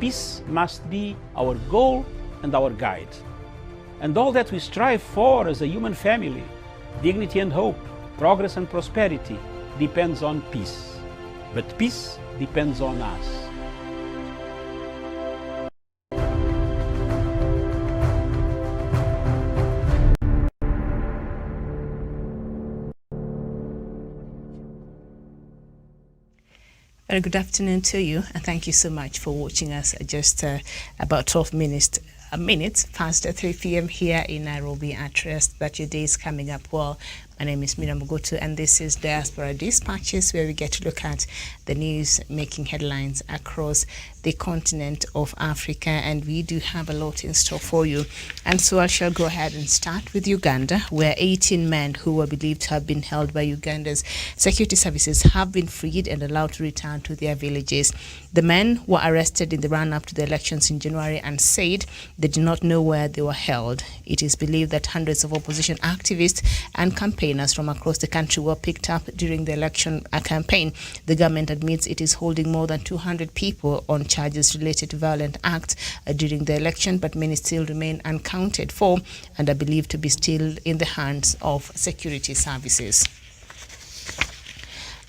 peace must be our goal and our guide. And all that we strive for as a human family, dignity and hope, progress and prosperity, depends on peace. But peace depends on us. Very good afternoon to you, and thank you so much for watching us just about 12 minutes past 3 p.m. here in Nairobi. I trust that your day is coming up well. My name is Mira Mugutu, and this is Diaspora Dispatches, where we get to look at the news making headlines across the continent of Africa, and we do have a lot in store for you. And so I shall go ahead and start with Uganda, where 18 men who were believed to have been held by Uganda's security services have been freed and allowed to return to their villages. The men were arrested in the run-up to the elections in January and said they did not know where they were held. It is believed that hundreds of opposition activists and campaigns from across the country were picked up during the election campaign. The government admits it is holding more than 200 people on charges related to violent acts during the election, but many still remain unaccounted for and are believed to be still in the hands of security services.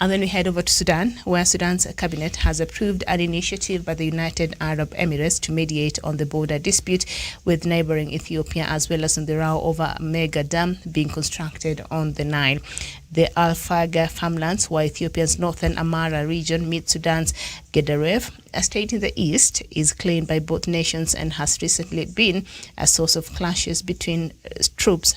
And then we head over to Sudan, where Sudan's cabinet has approved an initiative by the United Arab Emirates to mediate on the border dispute with neighboring Ethiopia, as well as on the row over a mega dam being constructed on the Nile. The Al-Faga farmlands, where Ethiopia's northern Amara region meets Sudan's Gedaref, a state in the east, is claimed by both nations and has recently been a source of clashes between troops,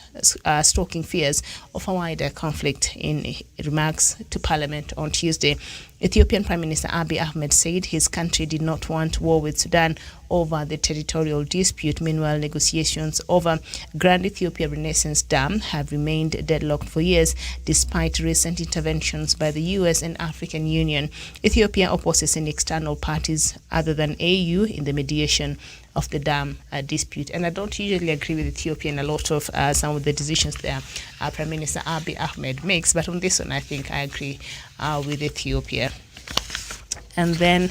stoking fears of a wider conflict. In remarks to Parliament on Tuesday, Ethiopian Prime Minister Abiy Ahmed said his country did not want war with Sudan over the territorial dispute. Meanwhile, negotiations over Grand Ethiopia Renaissance Dam have remained deadlocked for years, despite recent interventions by the US and African Union. Ethiopia opposes any external parties other than AU in the mediation of the dam dispute. And I don't usually agree with Ethiopia in a lot of some of the decisions there Prime Minister Abiy Ahmed makes, but on this one I think I agree with Ethiopia. And then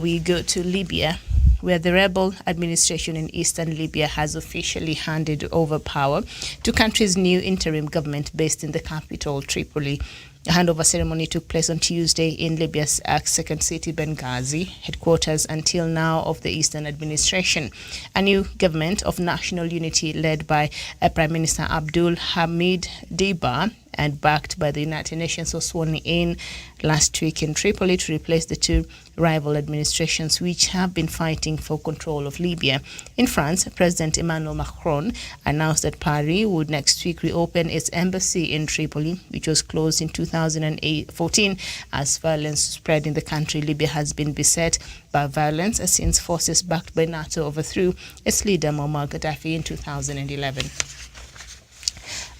we go to Libya, where the rebel administration in eastern Libya has officially handed over power to country's new interim government based in the capital, Tripoli. A handover ceremony took place on Tuesday in Libya's second city, Benghazi, headquarters until now of the Eastern administration. A new government of national unity led by Prime Minister Abdul Hamid Deiba and backed by the United Nations was sworn in last week in Tripoli to replace the two rival administrations which have been fighting for control of Libya. In France, President Emmanuel Macron announced that Paris would next week reopen its embassy in Tripoli, which was closed in 2014 as violence spread in the country. Libya has been beset by violence since forces backed by NATO overthrew its leader Muammar Gaddafi in 2011.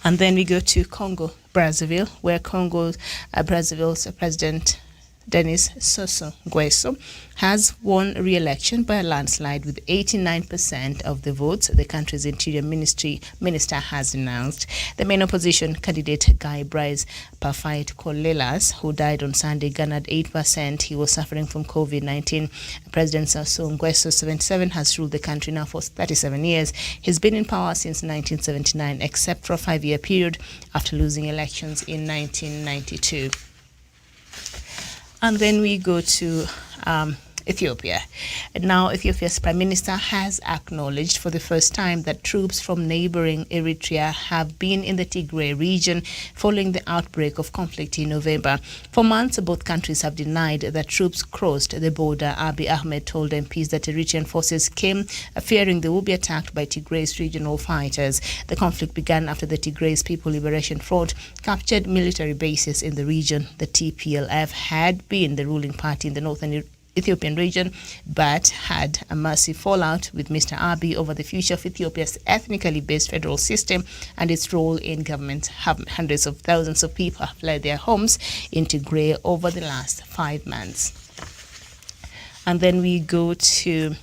And then we go to Congo, Brazzaville, where Brazzaville's President Denis Sassou Nguesso has won re-election by a landslide with 89% of the votes, the country's interior minister has announced. The main opposition candidate, Guy Brice Parfait Colelas, who died on Sunday, garnered 8%. He was suffering from COVID-19. President Sassou Nguesso, 77, has ruled the country now for 37 years. He's been in power since 1979, except for a 5-year period after losing elections in 1992. And then we go to Ethiopia. Now, Ethiopia's Prime Minister has acknowledged for the first time that troops from neighboring Eritrea have been in the Tigray region following the outbreak of conflict in November. For months, both countries have denied that troops crossed the border. Abiy Ahmed told MPs that Eritrean forces came fearing they will be attacked by Tigray's regional fighters. The conflict began after the Tigray's People Liberation Front captured military bases in the region. The TPLF had been the ruling party in the northern Ethiopian region, but had a massive fallout with Mr. Abiy over the future of Ethiopia's ethnically based federal system and its role in government. Hundreds of thousands of people have fled their homes in Tigray over the last 5 months. And then we go to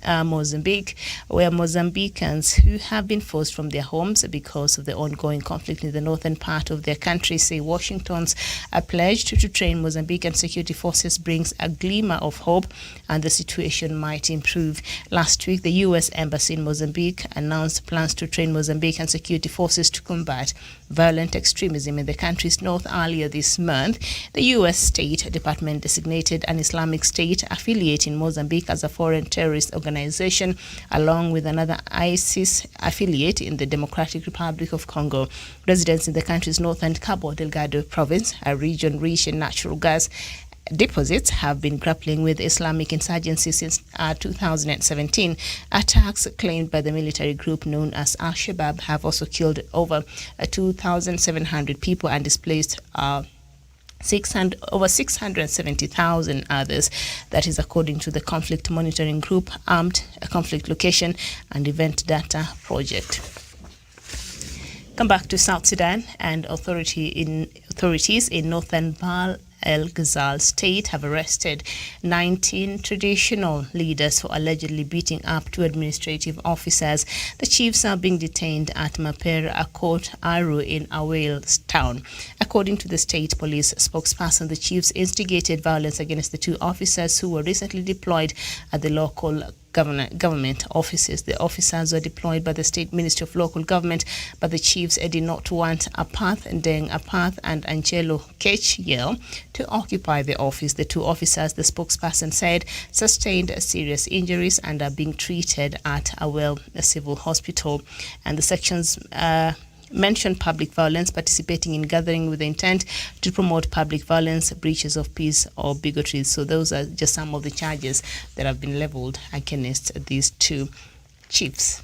Mozambique, where Mozambicans who have been forced from their homes because of the ongoing conflict in the northern part of their country say Washington's pledge to train Mozambican security forces brings a glimmer of hope and the situation might improve. Last week, the U.S. Embassy in Mozambique announced plans to train Mozambican security forces to combat violent extremism in the country's north. Earlier this month, the U.S. State Department designated an Islamic State affiliate in Mozambique as a foreign terrorist organization, along with another ISIS affiliate in the Democratic Republic of Congo. Residents in the country's northern Cabo Delgado province, a region rich in natural gas deposits, have been grappling with Islamic insurgency since 2017. Attacks claimed by the military group known as Al-Shabaab have also killed over 2,700 people and displaced over 670,000 others. That is according to the Conflict Monitoring Group, Armed Conflict Location and Event Data Project. Come back to South Sudan, and authorities in northern Bahr El Ghazal state have arrested 19 traditional leaders for allegedly beating up two administrative officers. The chiefs are being detained at Maper Akot Aru in Awel town. According to the state police spokesperson, the chiefs instigated violence against the two officers who were recently deployed at the local government offices. The officers were deployed by the State Ministry of Local Government, but the chiefs did not want Apath Deng Apath and Angelo Kech to occupy the office. The two officers, the spokesperson said, sustained serious injuries and are being treated at a civil hospital. And the sections mentioned public violence, participating in gathering with the intent to promote public violence, breaches of peace or bigotry. So those are just some of the charges that have been leveled against these two chiefs.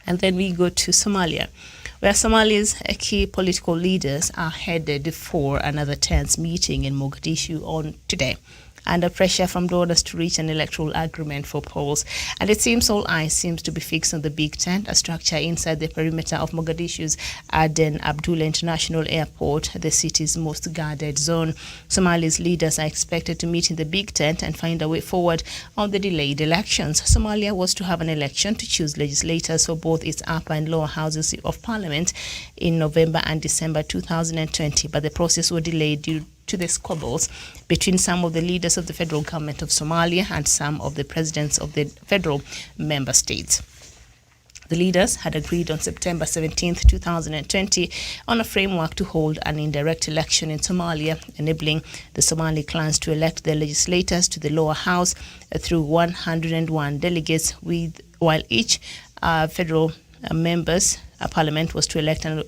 And then we go to Somalia, where Somalia's key political leaders are headed for another tense meeting in Mogadishu on today, under pressure from donors to reach an electoral agreement for polls. And it seems all eyes seems to be fixed on the Big Tent, a structure inside the perimeter of Mogadishu's Aden Abdullah International Airport, the city's most guarded zone. Somalia's leaders are expected to meet in the Big Tent and find a way forward on the delayed elections. Somalia was to have an election to choose legislators for both its upper and lower houses of parliament in November and December 2020, but the process was delayed due to the squabbles between some of the leaders of the federal government of Somalia and some of the presidents of the federal member states. The leaders had agreed on September 17, 2020 on a framework to hold an indirect election in Somalia, enabling the Somali clans to elect their legislators to the lower house through 101 delegates, while each federal members parliament was to elect an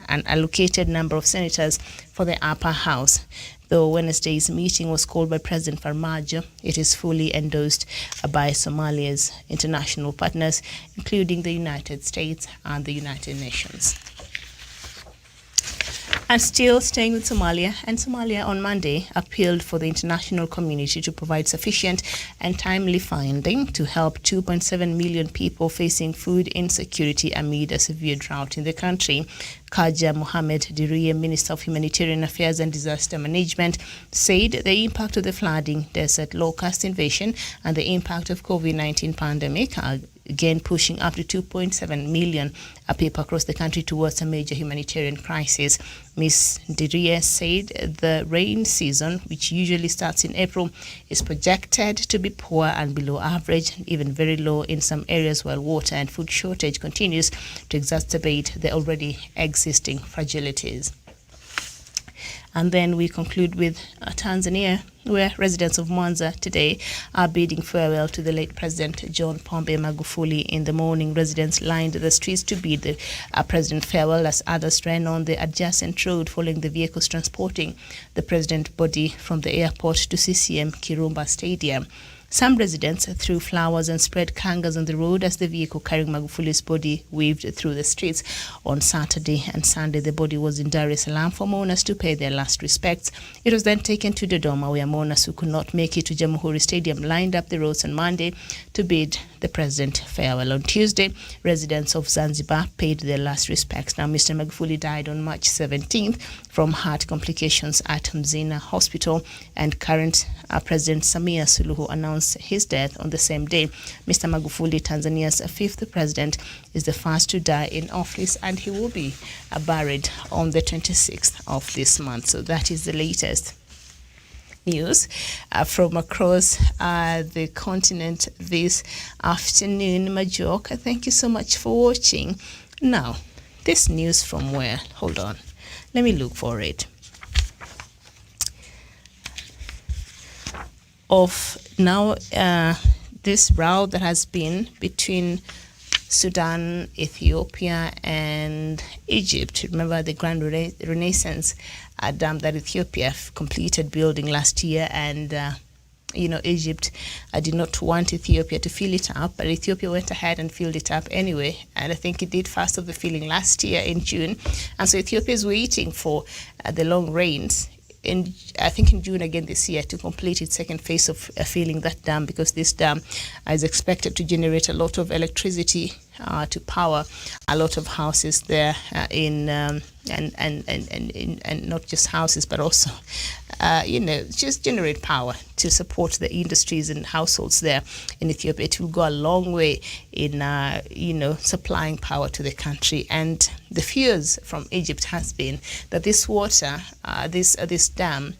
allocated number of senators for the upper house. Though Wednesday's meeting was called by President Farmajo, it is fully endorsed by Somalia's international partners, including the United States and the United Nations. And still staying with Somalia, and Somalia on Monday appealed for the international community to provide sufficient and timely funding to help 2.7 million people facing food insecurity amid a severe drought in the country. Kaja Mohamed Diriye, Minister of Humanitarian Affairs and Disaster Management, said the impact of the flooding, desert locust invasion, and the impact of COVID-19 pandemic are again pushing up to 2.7 million people across the country towards a major humanitarian crisis. Ms. Diriye said the rain season, which usually starts in April, is projected to be poor and below average, even very low in some areas, while water and food shortage continues to exacerbate the already existing fragilities. And then we conclude with Tanzania, where residents of Mwanza today are bidding farewell to the late President John Pombe Magufuli. In the morning, residents lined the streets to bid the president farewell as others ran on the adjacent road following the vehicles transporting the president body from the airport to CCM Kirumba Stadium. Some residents threw flowers and spread kangas on the road as the vehicle carrying Magufuli's body waved through the streets. On Saturday and Sunday, the body was in Dar es Salaam for mourners to pay their last respects. It was then taken to Dodoma, where mourners who could not make it to Jamhuri Stadium lined up the roads on Monday to bid the president farewell. On Tuesday, residents of Zanzibar paid their last respects. Now, Mr. Magufuli died on March 17th from heart complications at Mzina Hospital, and current President Samia Suluhu announced announced his death on the same day. Mr. Magufuli, Tanzania's fifth president, is the first to die in office, and he will be buried on the 26th of this month. So that is the latest news from across the continent this afternoon. Majoka, thank you so much for watching. Now, this news from where? Hold on. Let me look for it. Of now, this row that has been between Sudan, Ethiopia, and Egypt. Remember the Grand Renaissance dam that Ethiopia completed building last year, and Egypt did not want Ethiopia to fill it up, but Ethiopia went ahead and filled it up anyway, and I think it did fast of the filling last year in June, and so Ethiopia is waiting for the long rains I think in June again this year to complete its second phase of filling that dam, because this dam is expected to generate a lot of electricity to power a lot of houses there and not just houses, but also just generate power to support the industries and households there in Ethiopia. It will go a long way in supplying power to the country. And the fears from Egypt has been that this water, this dam,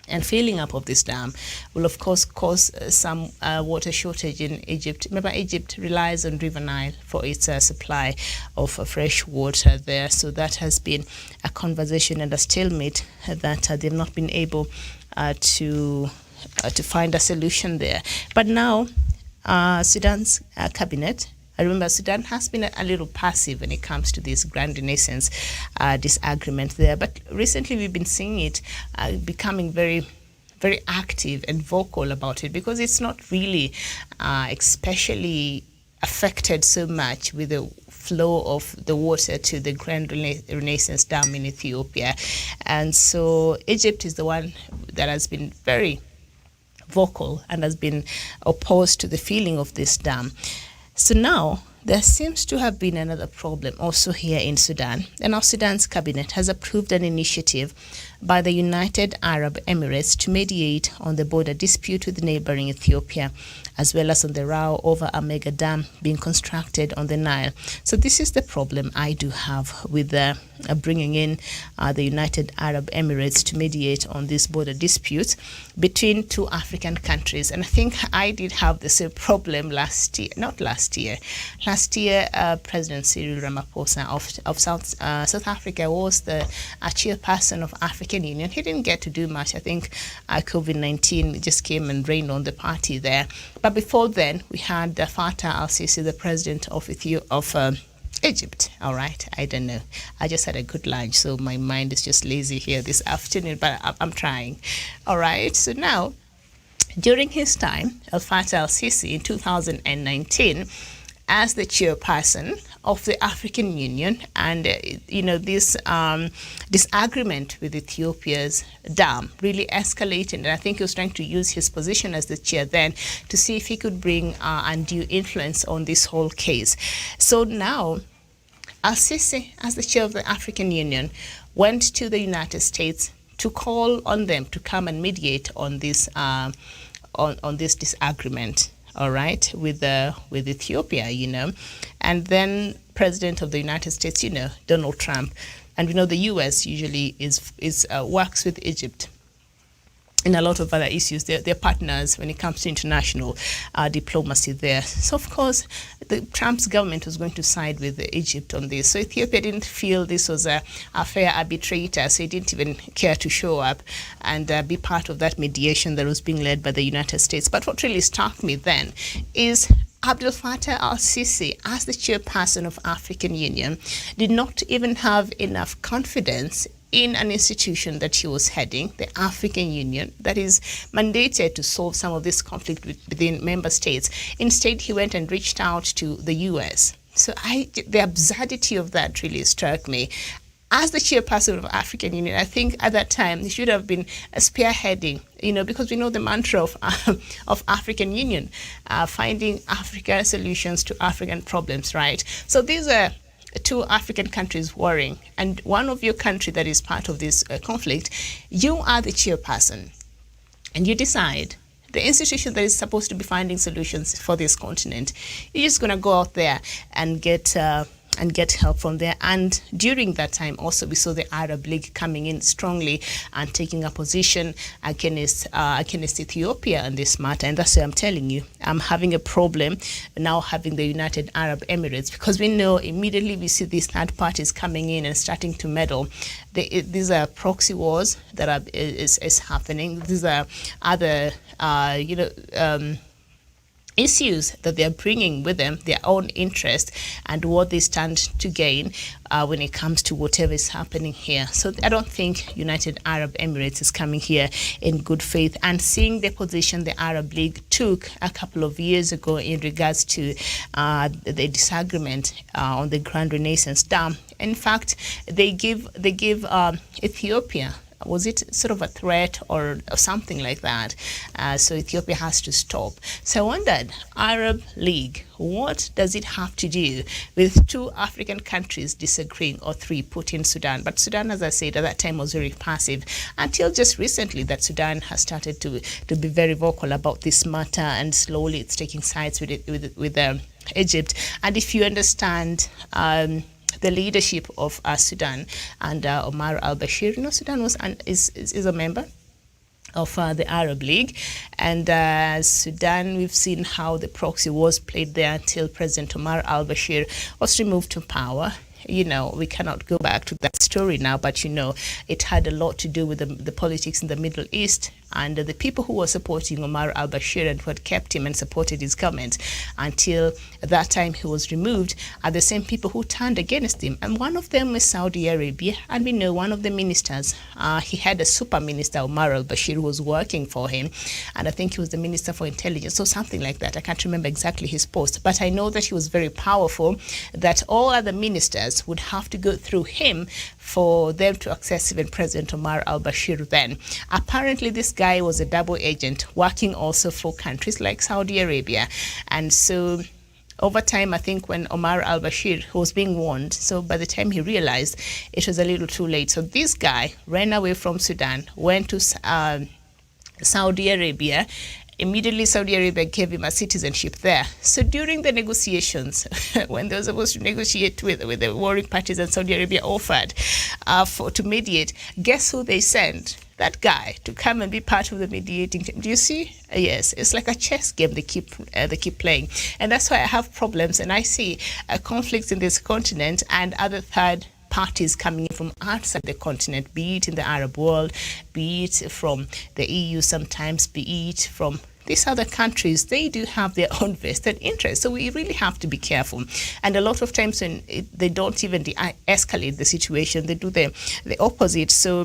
and filling up of this dam will, of course, cause some water shortage in Egypt. Remember, Egypt relies on River Nile for its supply of fresh water there. So that has been a conversation and a stalemate that they've not been able to find a solution there. But now, Sudan's cabinet, I remember Sudan has been a little passive when it comes to this Grand Renaissance disagreement there. But recently we've been seeing it becoming very, very active and vocal about it, because it's not really especially affected so much with the flow of the water to the Grand Renaissance Dam in Ethiopia. And so Egypt is the one that has been very vocal and has been opposed to the filling of this dam. So now there seems to have been another problem also here in Sudan. And now Sudan's cabinet has approved an initiative by the United Arab Emirates to mediate on the border dispute with neighboring Ethiopia, as well as on the row over a mega dam being constructed on the Nile. So this is the problem I do have with bringing in the United Arab Emirates to mediate on this border dispute between two African countries. And I think I did have the same problem last year. Last year, President Cyril Ramaphosa of South Africa was the chairperson of African Union. He didn't get to do much. I think COVID-19 just came and rained on the party there. But before then, we had Fattah al-Sisi, the president of Egypt. All right, I don't know. I just had a good lunch, so my mind is just lazy here this afternoon, but I'm trying. All right, so now, during his time, Fattah al-Sisi in 2019, as the chairperson of the African Union, and this disagreement with Ethiopia's dam really escalated, and I think he was trying to use his position as the chair then to see if he could bring undue influence on this whole case. So now, al-Sisi, as the chair of the African Union, went to the United States to call on them to come and mediate on this on this disagreement. All right, with Ethiopia, and then President of the United States, Donald Trump, and we know the U.S. usually works with Egypt in a lot of other issues. They're partners when it comes to international diplomacy there. So, of course, Trump's government was going to side with Egypt on this. So Ethiopia didn't feel this was a fair arbitrator, so he didn't even care to show up and be part of that mediation that was being led by the United States. But what really struck me then is Abdel Fattah al-Sisi, as the chairperson of African Union, did not even have enough confidence in an institution that he was heading, the African Union, that is mandated to solve some of this conflict within member states. Instead, he went and reached out to the U.S. So the absurdity of that really struck me. As the chairperson of African Union, I think at that time he should have been spearheading, because we know the mantra of African Union, finding Africa solutions to African problems, right? So these are two African countries warring, and one of your country that is part of this conflict, you are the chairperson, and you decide the institution that is supposed to be finding solutions for this continent. You're just going to go out there and get help from there. And during that time also, we saw the Arab League coming in strongly and taking a position against Ethiopia on this matter. And that's why I'm telling you, I'm having a problem now having the United Arab Emirates, because we know immediately we see these third parties coming in and starting to meddle. These are proxy wars that is happening. These are other issues that they're bringing with them, their own interest and what they stand to gain when it comes to whatever is happening here. So I don't think United Arab Emirates is coming here in good faith. And seeing the position the Arab League took a couple of years ago in regards to the disagreement on the Grand Renaissance Dam, in fact, they give Ethiopia, was it sort of a threat or something like that? So Ethiopia has to stop. So I wondered, Arab League, what does it have to do with two African countries disagreeing, or three, put in Sudan? But Sudan, as I said, at that time was very passive until just recently that Sudan has started to be very vocal about this matter, and slowly it's taking sides with Egypt. And if you understand the leadership of Sudan and Omar al-Bashir, Sudan is a member of the Arab League, and Sudan, we've seen how the proxy wars played there until President Omar al-Bashir was removed from power. We cannot go back to that story now, but it had a lot to do with the politics in the Middle East, and the people who were supporting Omar al-Bashir and who had kept him and supported his government until that time he was removed are the same people who turned against him. And one of them is Saudi Arabia, and we know one of the ministers, he had a super minister, Omar al-Bashir, who was working for him, and I think he was the Minister for Intelligence or something like that. I can't remember exactly his post, but I know that he was very powerful, that all other ministers would have to go through him for them to access even President Omar al-Bashir then. Apparently, this guy was a double agent working also for countries like Saudi Arabia. And so over time, I think when Omar al-Bashir was being warned, so by the time he realized, it was a little too late. So this guy ran away from Sudan, went to Saudi Arabia. Immediately, Saudi Arabia gave him a citizenship there. So during the negotiations, when they were supposed to negotiate with the warring parties and Saudi Arabia offered to mediate, guess who they sent? That guy to come and be part of the mediating team. Do you see? Yes, it's like a chess game they keep playing. And that's why I have problems, and I see conflicts in this continent and other third parties coming in from outside the continent, be it in the Arab world, be it from the EU sometimes, be it from these other countries. They do have their own vested interests. So we really have to be careful. And a lot of times when they don't even de-escalate the situation, they do the opposite. So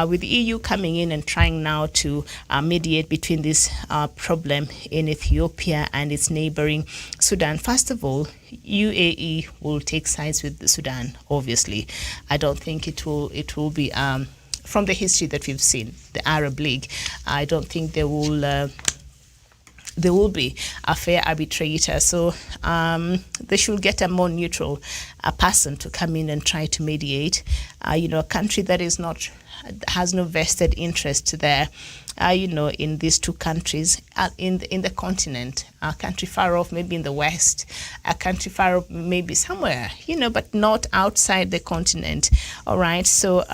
with the EU coming in and trying now to mediate between this problem in Ethiopia and its neighboring Sudan, first of all, UAE will take sides with Sudan, obviously. I don't think it will be, from the history that we've seen, the Arab League, I don't think there will be a fair arbitrator. So they should get a more neutral person to come in and try to mediate. A country that has no vested interest there. In these two countries, in the continent, a country far off, maybe in the west, a country far off, maybe somewhere, but not outside the continent. All right. So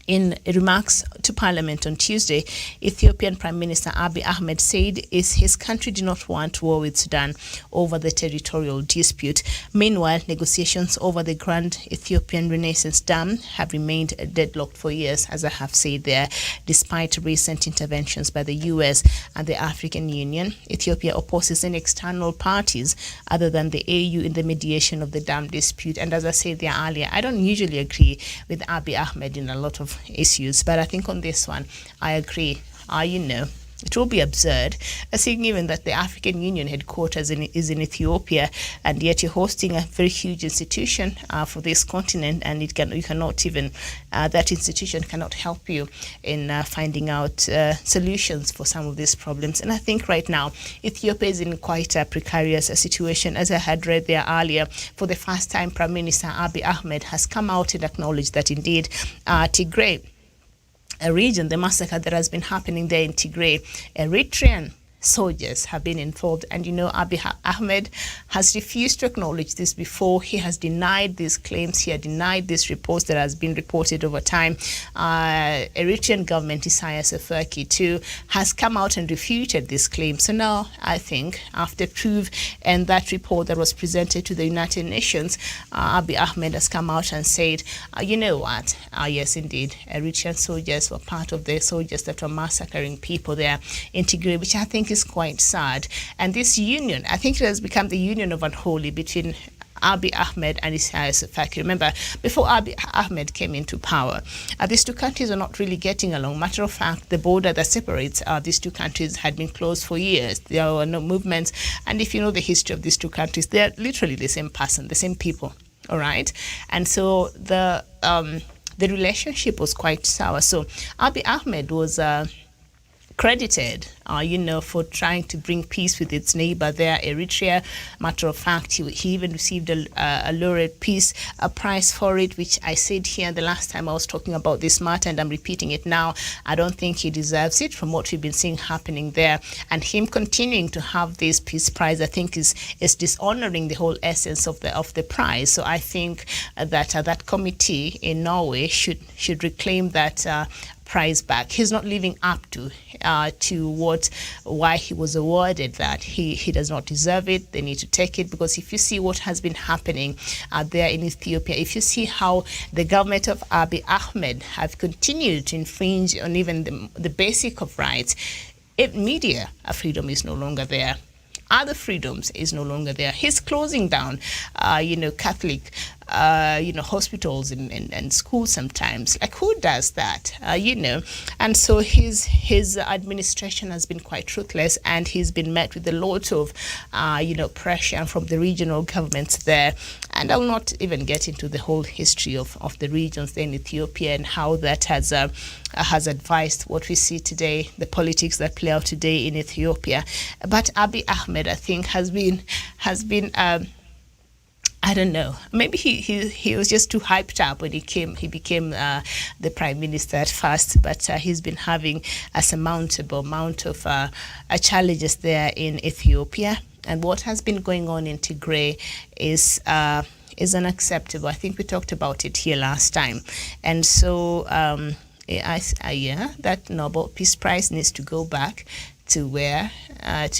in remarks to Parliament on Tuesday, Ethiopian Prime Minister Abiy Ahmed said his country did not want war with Sudan over the territorial dispute. Meanwhile, negotiations over the Grand Ethiopian Renaissance Dam have remained deadlocked for years, as I have said there, despite recent interventions by the US and the African Union. Ethiopia opposes any external parties other than the AU in the mediation of the dam dispute. And as I said there earlier, I don't usually agree with Abiy Ahmed in a lot of issues, but I think on this one I agree. It will be absurd, seeing even that the African Union headquarters is in Ethiopia, and yet you're hosting a very huge institution for this continent, and that institution cannot help you in finding out solutions for some of these problems. And I think right now Ethiopia is in quite a precarious situation. As I had read there earlier, for the first time, Prime Minister Abiy Ahmed has come out and acknowledged that indeed Tigray region, the massacre that has been happening there in Tigray. Eritrean soldiers have been involved, and Abiy Ahmed has refused to acknowledge this before. He has denied these claims. He had denied these reports that has been reported over time. Eritrean government, Isaias Afwerki too, has come out and refuted this claim. So now I think after proof and that report that was presented to the United Nations, Abiy Ahmed has come out and said, you know what, yes indeed, Eritrean soldiers were part of the soldiers that were massacring people there in Tigray, which I think is quite sad. And this union, I think it has become the union of unholy between Abiy Ahmed and Isaias Afwerki. Remember, before Abiy Ahmed came into power, these two countries are not really getting along. Matter of fact, the border that separates these two countries had been closed for years. There were no movements. And if you know the history of these two countries, they're literally the same person, the same people. All right. And so the relationship was quite sour. So Abiy Ahmed was credited, for trying to bring peace with its neighbor there, Eritrea. Matter of fact, he even received a laureate peace prize for it, which I said here the last time I was talking about this matter, and I'm repeating it now. I don't think he deserves it from what we've been seeing happening there. And him continuing to have this peace prize, I think, is dishonoring the whole essence of the prize. So I think that that committee in Norway should reclaim that prize back. He's not living up to why he was awarded that. He does not deserve it. They need to take it, because if you see what has been happening there in Ethiopia, if you see how the government of Abiy Ahmed have continued to infringe on even the basic of rights, media freedom is no longer there. Other freedoms is no longer there. He's closing down, Catholic, hospitals and schools sometimes. Like, who does that? And so his administration has been quite ruthless, and he's been met with a lot of, pressure from the regional governments there. And I will not even get into the whole history of the regions there in Ethiopia and how that has advised what we see today, the politics that play out today in Ethiopia. But Abiy Ahmed, I think, has been I don't know. Maybe he was just too hyped up when he became the prime minister at first. But he's been having a surmountable amount of challenges there in Ethiopia. And what has been going on in Tigray is unacceptable. I think we talked about it here last time. And so, that Nobel Peace Prize needs to go back to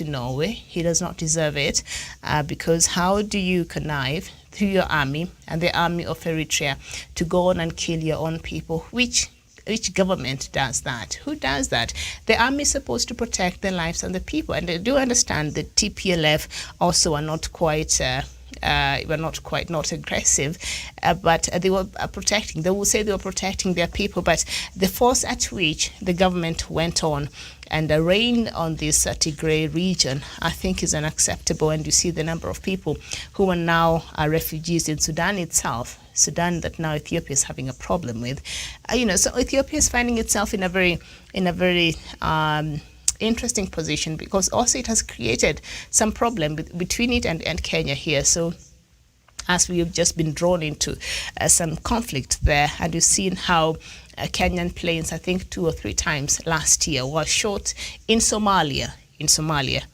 Norway. He does not deserve it, because how do you connive through your army and the army of Eritrea to go on and kill your own people? Which government does that? Who does that? The army is supposed to protect the lives of the people, and I do understand that TPLF also are not quite not aggressive, but they were protecting. They will say they were protecting their people, but the force at which the government went on and reigned on this Tigray region, I think, is unacceptable. And you see the number of people who are now refugees in Sudan itself. Sudan that now Ethiopia is having a problem with. So Ethiopia is finding itself in a very interesting position, because also it has created some problem between it and Kenya here. So as we have just been drawn into some conflict there, and you've seen how Kenyan planes, I think 2 or 3 times last year, were shot in Somalia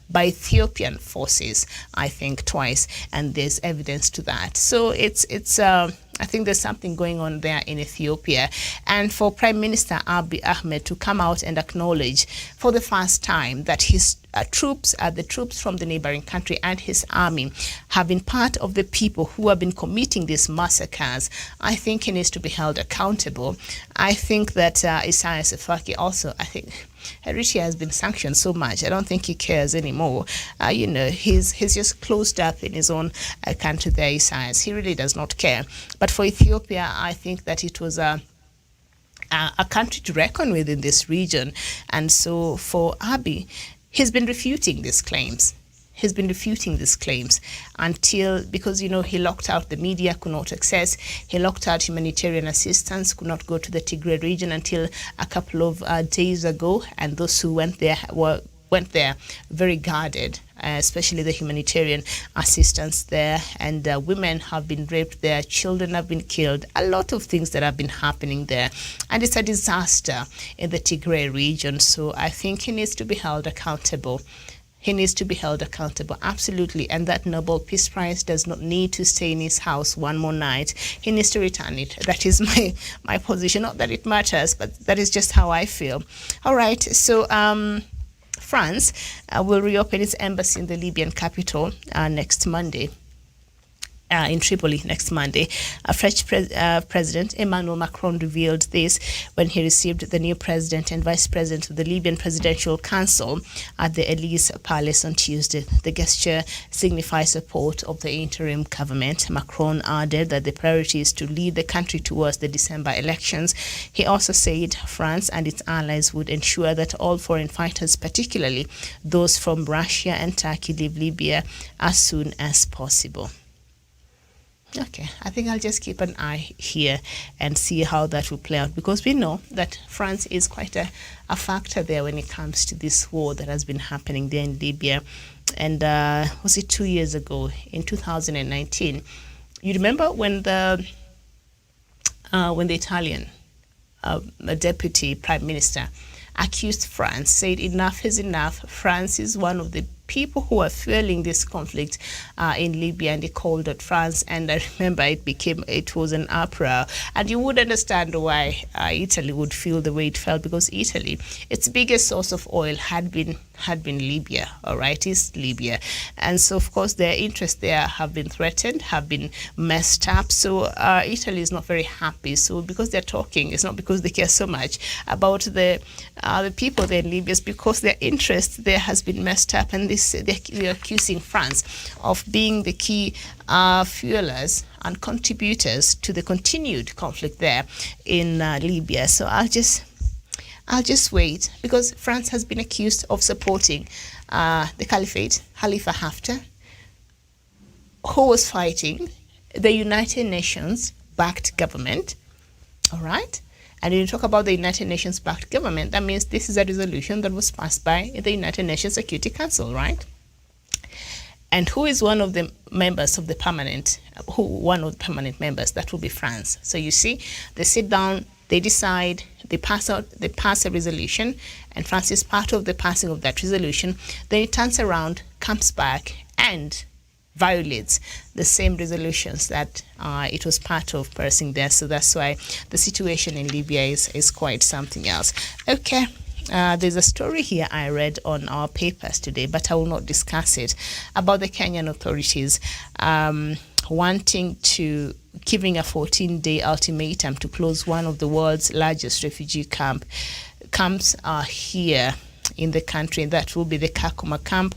by Ethiopian forces, I think twice, and there's evidence to that. So it's I think there's something going on there in Ethiopia. And for Prime Minister Abiy Ahmed to come out and acknowledge for the first time that his the troops from the neighboring country and his army have been part of the people who have been committing these massacres, I think he needs to be held accountable. I think that Isaias Afwerki also, I think Eritrea has been sanctioned so much. I don't think he cares anymore. He's just closed up in his own country there, Isaias. He really does not care. But for Ethiopia, I think that it was a country to reckon with in this region. And so for Abiy, he's been refuting these claims. Because he locked out the media, could not access. He locked out humanitarian assistance, could not go to the Tigray region until a couple of days ago. And those who went there were went there very guarded, especially the humanitarian assistance there. And women have been raped there, children have been killed, a lot of things that have been happening there. And it's a disaster in the Tigray region. So I think he needs to be held accountable. He needs to be held accountable, absolutely. And that Nobel Peace Prize does not need to stay in his house one more night. He needs to return it. That is my position. Not that it matters, but that is just how I feel. All right, so France will reopen its embassy in the Libyan capital next Monday. In Tripoli next Monday. French President Emmanuel Macron revealed this when he received the new president and vice president of the Libyan Presidential Council at the Elysee Palace on Tuesday. The gesture signifies support of the interim government. Macron added that the priority is to lead the country towards the December elections. He also said France and its allies would ensure that all foreign fighters, particularly those from Russia and Turkey, leave Libya as soon as possible. Okay, I think I'll just keep an eye here and see how that will play out, because we know that France is quite a factor there when it comes to this war that has been happening there in Libya. And was it 2 years ago, in 2019? You remember when the Italian deputy prime minister accused France, said enough is enough. France is one of the people who are fueling this conflict in Libya, and they called out France. And I remember it was an uproar, and you would understand why Italy would feel the way it felt, because Italy, its biggest source of oil had been Libya, all right, is Libya. And so, of course, their interests there have been threatened, have been messed up. So Italy is not very happy. So because they're talking, it's not because they care so much about the people there in Libya, it's because their interest there has been messed up. And they're accusing France of being the key fuelers and contributors to the continued conflict there in Libya. So I'll just wait, because France has been accused of supporting the Caliphate, Khalifa Haftar, who was fighting the United Nations-backed government, all right? And when you talk about the United Nations-backed government, that means this is a resolution that was passed by the United Nations Security Council, right? And who is one of the members of the permanent members? That will be France. So you see, they sit down, they decide, they pass a resolution, and France is part of the passing of that resolution. Then it turns around, comes back, and violates the same resolutions that it was part of passing there. So that's why the situation in Libya is quite something else. Okay. There's a story here I read on our papers today, but I will not discuss it, about the Kenyan authorities giving a 14-day ultimatum to close one of the world's largest refugee camps here in the country. That will be the Kakuma camp,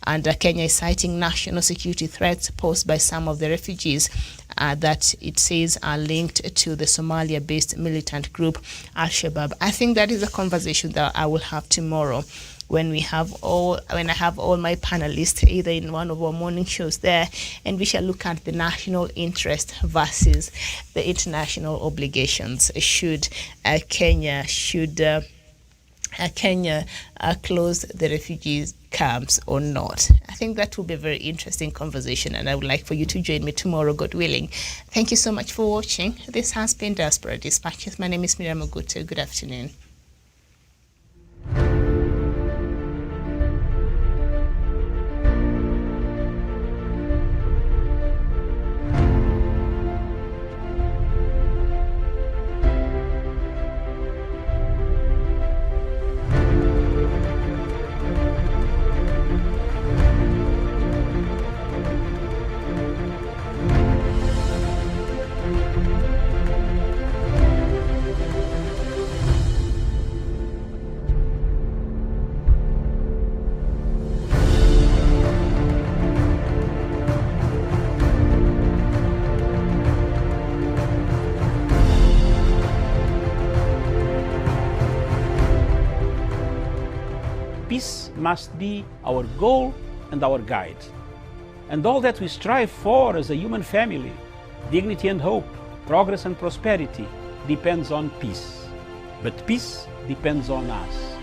and Kenya is citing national security threats posed by some of the refugees that it says are linked to the Somalia-based militant group Al-Shabaab. I think that is a conversation that I will have tomorrow when I have all my panelists either in one of our morning shows there, and we shall look at the national interest versus the international obligations. Should Kenya close the refugees camps or not? I think that will be a very interesting conversation, and I would like for you to join me tomorrow, God willing. Thank you so much for watching. This has been Diaspora Dispatches. My name is Miriam Ogutu. Good afternoon. Peace must be our goal and our guide. And all that we strive for as a human family, dignity and hope, progress and prosperity, depends on peace. But peace depends on us.